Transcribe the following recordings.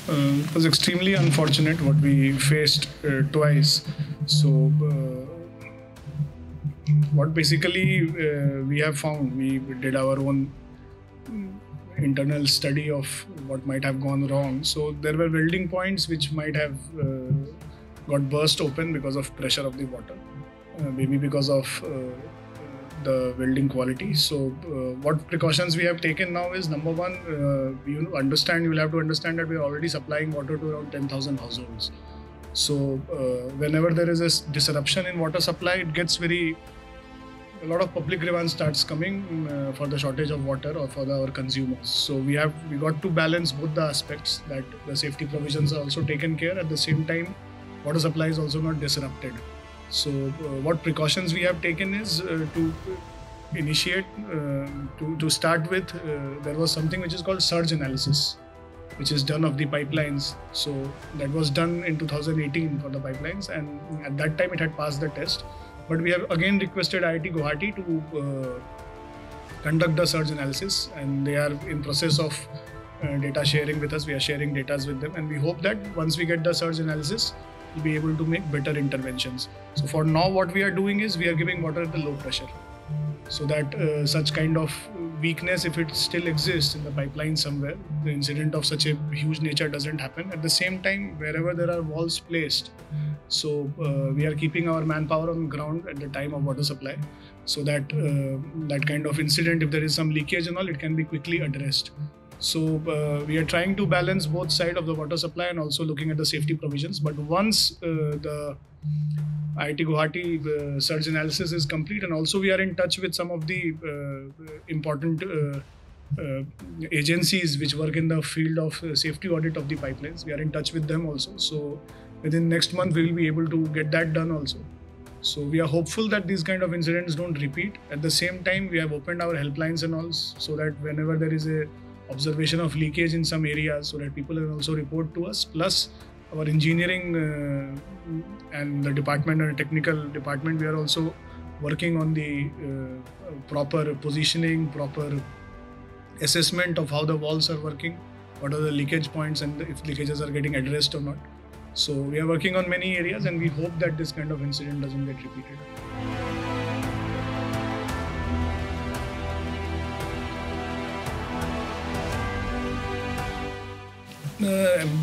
It was extremely unfortunate what we faced twice. So, what basically we have found, we did our own internal study of what might have gone wrong. So, there were welding points which might have got burst open because of pressure of the water, maybe because of the welding quality. So what precautions we have taken now is, number one, you will have to understand that we are already supplying water to around 10,000 households. So whenever there is a disruption in water supply, it gets a lot of public grievance starts coming for the shortage of water or for our consumers. So we got to balance both the aspects, that the safety provisions are also taken care, at the same time water supply is also not disrupted. So what precautions we have taken is to initiate, to start with, there was something which is called surge analysis, which is done of the pipelines. So that was done in 2018 for the pipelines, and at that time it had passed the test. But we have again requested IIT Guwahati to conduct the surge analysis, and they are in process of data sharing with us. We are sharing data with them, and we hope that once we get the surge analysis, we'll be able to make better interventions. So for now, what we are doing is we are giving water at the low pressure, so that such kind of weakness, if it still exists in the pipeline somewhere, the incident of such a huge nature doesn't happen. At the same time, wherever there are walls placed, so we are keeping our manpower on ground at the time of water supply, so that that kind of incident, if there is some leakage and all, it can be quickly addressed. So we are trying to balance both sides of the water supply and also looking at the safety provisions. But once the IIT Guwahati surge analysis is complete, and also we are in touch with some of the important agencies which work in the field of safety audit of the pipelines. We are in touch with them also. So within next month, we will be able to get that done also. So we are hopeful that these kind of incidents don't repeat. At the same time, we have opened our helplines and all, so that whenever there is a observation of leakage in some areas, so that people can also report to us. Plus our engineering and the department and technical department, we are also working on the proper positioning, proper assessment of how the walls are working, what are the leakage points, and if leakages are getting addressed or not. So we are working on many areas, and we hope that this kind of incident doesn't get repeated.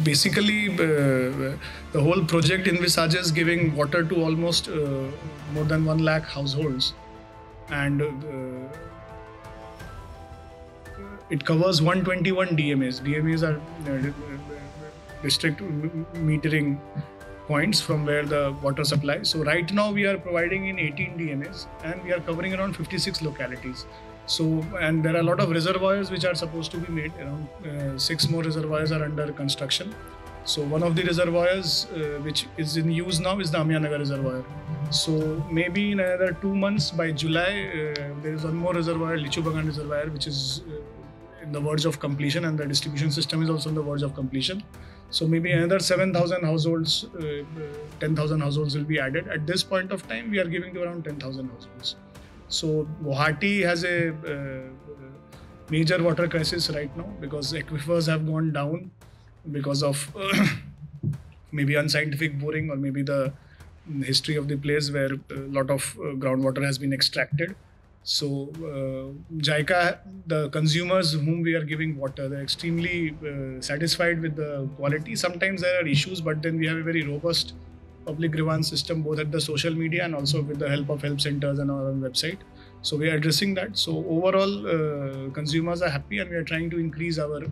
Basically, the whole project envisages giving water to almost more than 1 lakh households, and it covers 121 DMAs. DMAs are district metering points from where the water supply. So right now we are providing in 18 DMAs, and we are covering around 56 localities. So, and there are a lot of reservoirs which are supposed to be made. Around 6 more reservoirs are under construction. So one of the reservoirs which is in use now is the Amyanagar reservoir. So maybe in another 2 months, by July, there is one more reservoir, Lichubagan reservoir, which is in the verge of completion, and the distribution system is also on the verge of completion. So maybe another 7,000 households, 10,000 households will be added. At this point of time, we are giving to around 10,000 households. So Guwahati has a major water crisis right now, because aquifers have gone down because of maybe unscientific boring, or maybe the history of the place where a lot of groundwater has been extracted. So JICA, the consumers whom we are giving water, they're extremely satisfied with the quality. Sometimes there are issues, but then we have a very robust public grievance system, both at the social media and also with the help of help centers and our own website. So we are addressing that. So overall, consumers are happy, and we are trying to increase our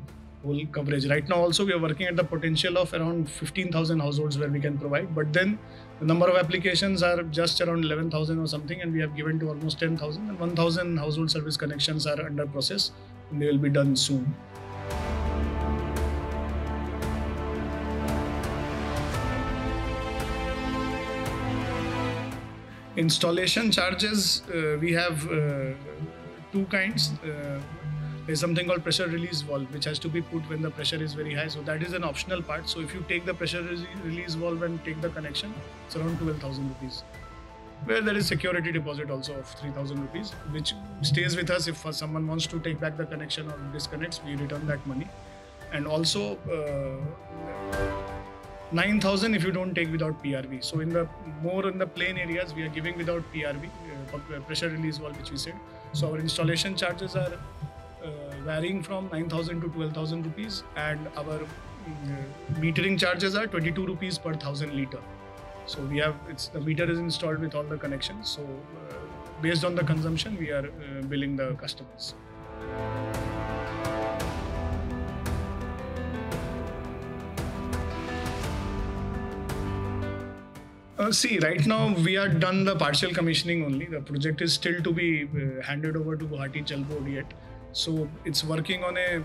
whole coverage. Right now also we are working at the potential of around 15,000 households where we can provide, but then the number of applications are just around 11,000 or something, and we have given to almost 10,000, and 1,000 household service connections are under process, and they will be done soon. Installation charges, we have 2 kinds. There's something called pressure release valve, which has to be put when the pressure is very high. So that is an optional part. So if you take the pressure release valve and take the connection, it's around 12,000 rupees. Where there is security deposit also of 3,000 rupees, which stays with us. If someone wants to take back the connection or disconnects, we return that money. and also 9,000 if you don't take without PRV. So in the plain areas, we are giving without PRV, pressure release valve, which we said. So our installation charges are varying from 9,000 to 12,000 rupees, and our metering charges are 22 rupees per 1,000 liter. So we have, the meter is installed with all the connections. So based on the consumption, we are billing the customers. See, right now we are done the partial commissioning only. The project is still to be handed over to Guwahati Jal Board yet. So it's working on a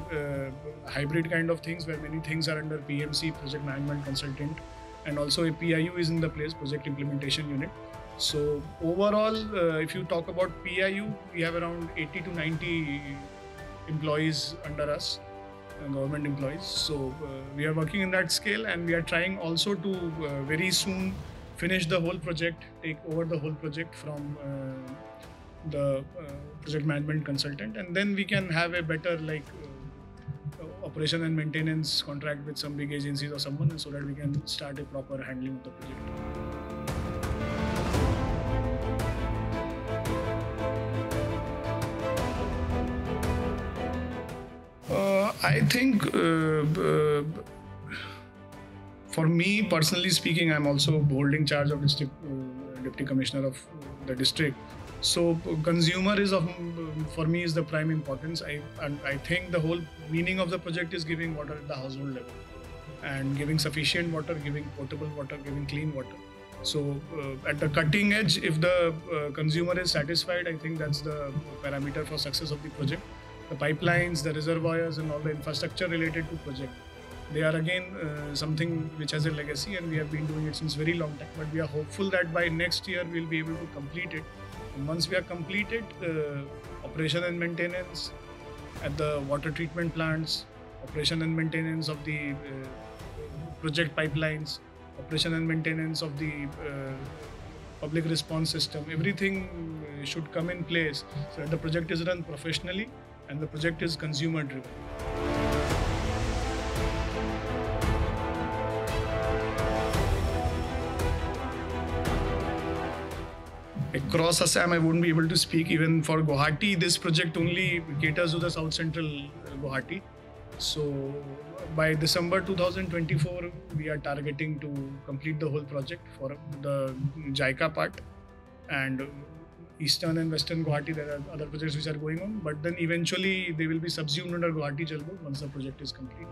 hybrid kind of things where many things are under PMC, Project Management Consultant, and also a PIU is in the place, Project Implementation Unit. So overall, if you talk about PIU, we have around 80 to 90 employees under us, government employees. So we are working in that scale, and we are trying also to very soon finish the whole project, take over the whole project from the project management consultant, and then we can have a better operation and maintenance contract with some big agencies or someone, and so that we can start a proper handling of the project. I think for me personally speaking, I'm also holding charge of district deputy commissioner of the district. So consumer is for me is the prime importance. I think the whole meaning of the project is giving water at the household level, and giving sufficient water, giving potable water, giving clean water. So at the cutting edge, if the consumer is satisfied, I think that's the parameter for success of the project. The pipelines, the reservoirs, and all the infrastructure related to project, they are again something which has a legacy, and we have been doing it since very long time. But we are hopeful that by next year we'll be able to complete it. And once we are completed, operation and maintenance at the water treatment plants, operation and maintenance of the project pipelines, operation and maintenance of the public response system, everything should come in place so that the project is run professionally and the project is consumer driven. Across Assam, I wouldn't be able to speak. Even for Guwahati, this project only caters to the South Central Guwahati. So by December 2024, we are targeting to complete the whole project for the JICA part, and Eastern and Western Guwahati, there are other projects which are going on, but then eventually they will be subsumed under Guwahati Jal Board once the project is complete.